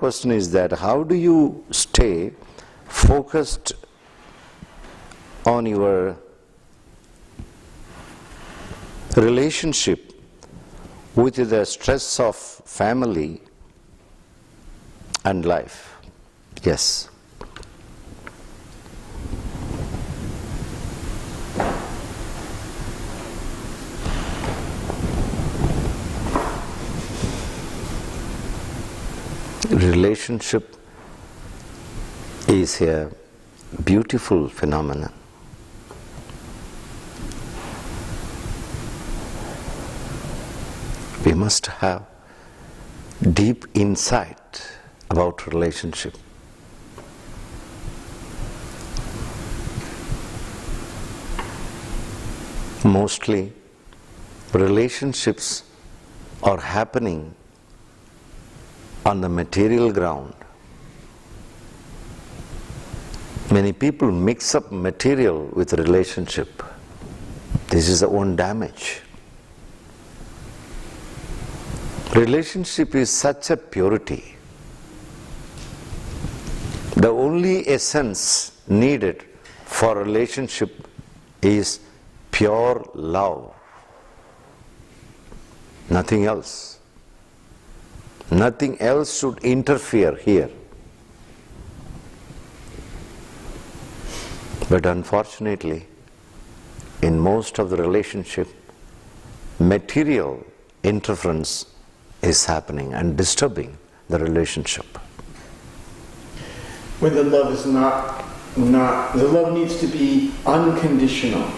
question is that how do you stay focused on your relationship with the stress of family and life? Yes. Relationship is a beautiful phenomenon. We must have deep insight about relationship. Mostly relationships are happening on the material ground. Many people mix up material with relationship. This is the own damage. Relationship is such a purity. The only essence needed for relationship is pure love. Nothing else. Nothing else should interfere here. But unfortunately, in most of the relationship, material interference is happening and disturbing the relationship. When the love is not, the love needs to be unconditional.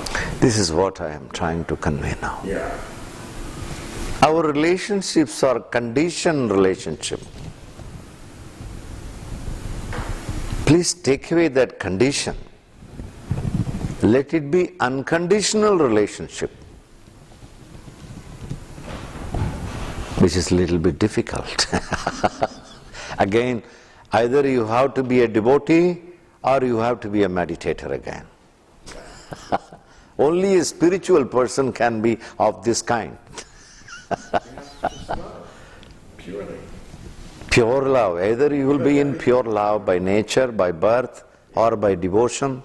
This is what I am trying to convey now. Yeah. Our relationships are conditioned relationship. Please take away that condition. Let it be unconditional relationship, which is a little bit difficult. Again, either you have to be a devotee or you have to be a meditator again. Only a spiritual person can be of this kind. Purely. Pure love. Either you will be in pure love by nature, by birth, or by devotion,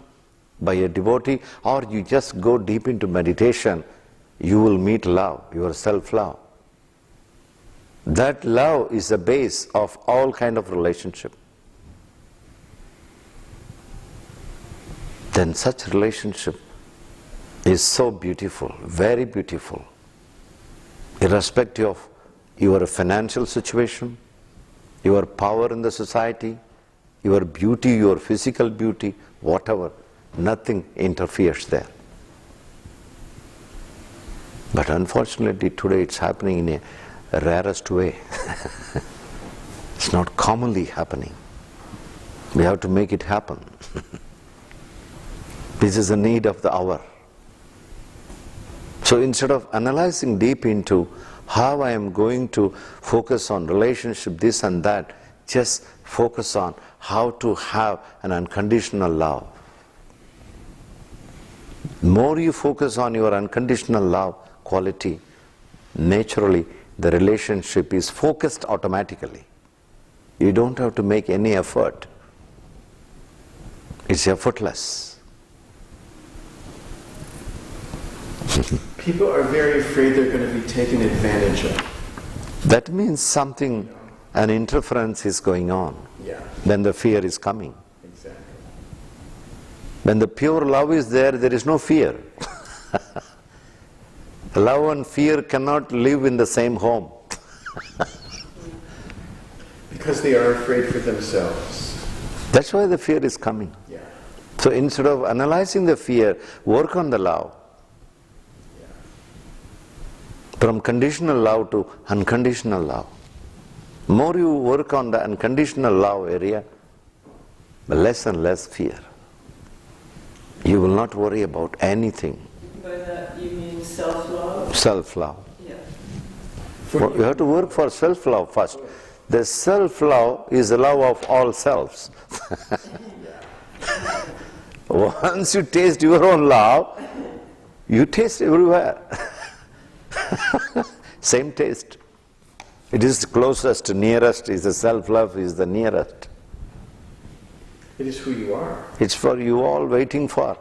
by a devotee, or you just go deep into meditation, you will meet love, your self-love. That love is the base of all kind of relationship. Then such relationship is so beautiful, very beautiful. Irrespective of your financial situation, your power in the society, your beauty, your physical beauty, whatever, nothing interferes there. But unfortunately today it's happening in a rarest way. It's not commonly happening. We have to make it happen. This is the need of the hour. So instead of analyzing deep into how I am going to focus on relationship, this and that, just focus on how to have an unconditional love. The more you focus on your unconditional love quality, naturally the relationship is focused automatically. You don't have to make any effort. It's effortless. People are very afraid they're going to be taken advantage of. That means something, an interference is going on. Yeah. Then the fear is coming. Exactly. When the pure love is there, there is no fear. Love and fear cannot live in the same home. Because they are afraid for themselves. That's why the fear is coming. Yeah. So instead of analyzing the fear, work on the love. From conditional love to unconditional love. More you work on the unconditional love area, less and less fear. You will not worry about anything. By that you mean self-love? Self-love. Yeah. You have to work for self-love first. The self-love is the love of all selves. Once you taste your own love, you taste everywhere. Same taste. It is the closest, nearest, is the self-love, is the nearest. It is who you are. It's for you all waiting for.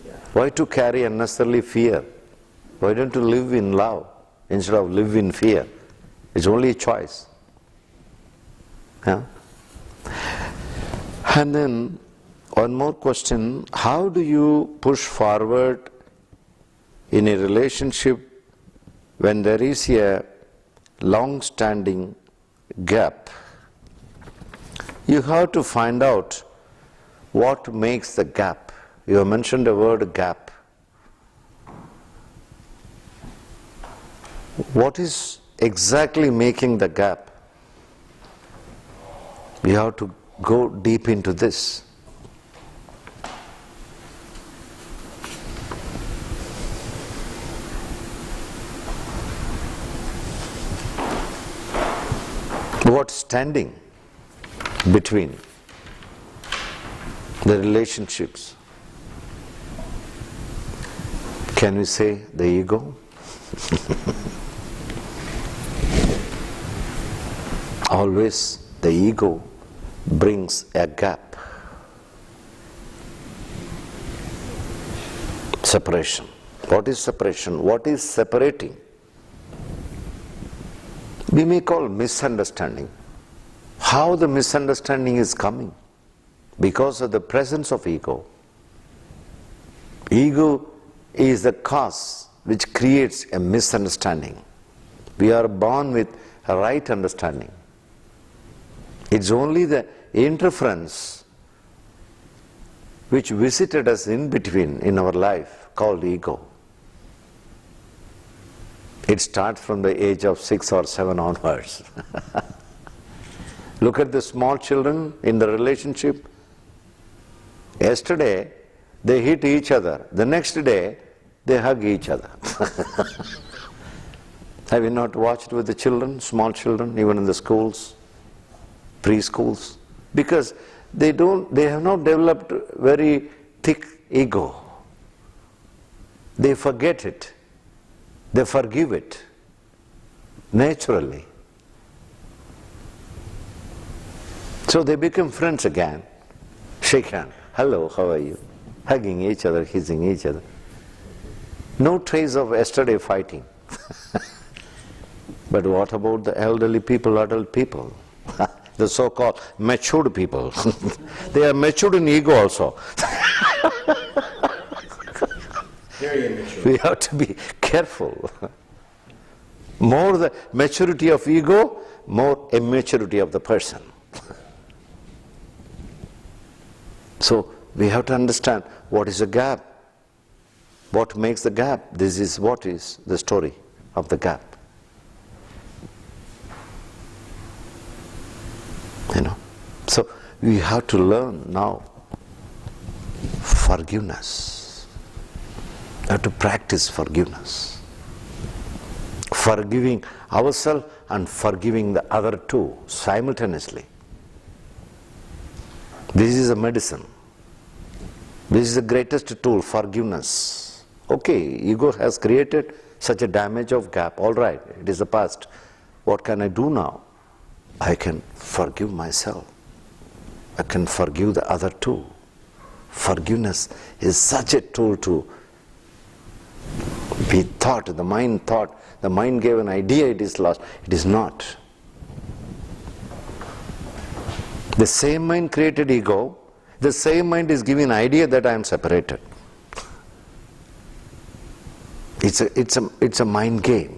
Yeah. Why to carry unnecessarily fear? Why don't you live in love instead of live in fear? It's only a choice. Yeah? And then one more question, how do you push forward in a relationship when there is a long-standing gap? You have to find out what makes the gap. You have mentioned the word gap. What is exactly making the gap? We have to go deep into this. What's standing between the relationships? Can we say the ego? Always the ego brings a gap. Separation. What is separation? What is separating? We may call misunderstanding. How the misunderstanding is coming? Because of the presence of ego. Ego is the cause which creates a misunderstanding. We are born with a right understanding. It's only the interference which visited us in between in our life called ego. It starts from the age of 6 or 7 onwards. Look at the small children in the relationship. Yesterday, they hit each other. The next day, they hug each other. Have you not watched with the children, small children, even in the schools, preschools? Because they have not developed very thick ego. They forget it. They forgive it naturally. So they become friends again. Shake hand. Hello, how are you? Hugging each other, kissing each other. No trace of yesterday fighting. But what about the elderly people, adult people? The so-called matured people. They are matured in ego also. Very immature. We have to be careful. More the maturity of ego, more immaturity of the person. So we have to understand what is the gap, what makes the gap. This is what is the story of the gap. So we have to learn now forgiveness. We have to practice forgiveness. Forgiving ourselves and forgiving the other two simultaneously. This is a medicine. This is the greatest tool, forgiveness. Okay, ego has created such a damage of gap. All right, it is the past. What can I do now? I can forgive myself. I can forgive the other two. Forgiveness is such a tool to be thought, the mind gave an idea it is lost. It is not. The same mind created ego, the same mind is giving an idea that I am separated. It's a mind game.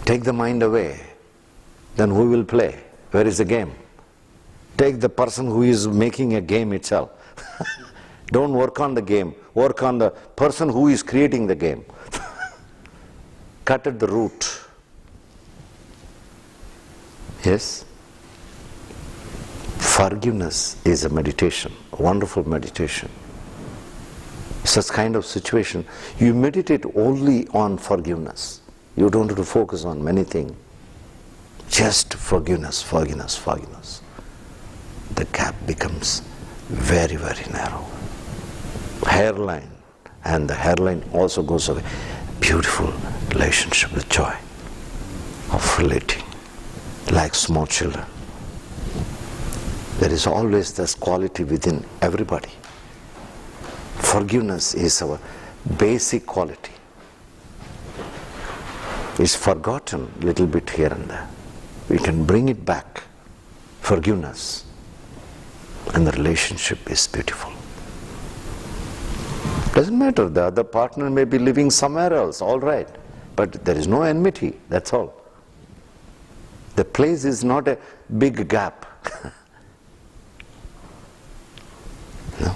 Take the mind away, then who will play? Where is the game? Take the person who is making a game itself. Don't work on the game, work on the person who is creating the game. Cut at the root. Yes? Forgiveness is a meditation, a wonderful meditation. Such kind of situation, you meditate only on forgiveness. You don't have to focus on many things. Just forgiveness, forgiveness, forgiveness. The gap becomes very, very narrow. Hairline, and the hairline also goes away. beautiful relationship with joy, of relating like small children. There is always this quality within everybody. Forgiveness is our basic quality. It's forgotten a little bit here and there. We can bring it back. Forgiveness. And the relationship is beautiful. Doesn't matter, the other partner may be living somewhere else, all right. But there is no enmity, that's all. The place is not a big gap. No.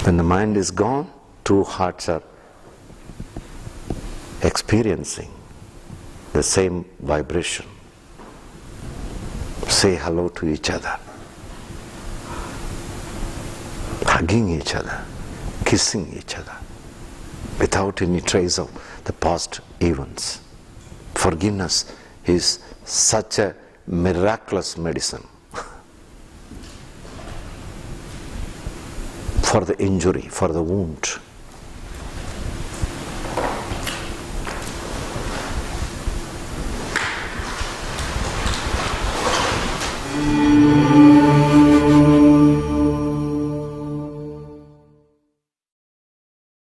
When the mind is gone, two hearts are experiencing the same vibration. Say hello to each other, hugging each other, kissing each other, without any trace of the past events. Forgiveness is such a miraculous medicine for the injury, for the wound.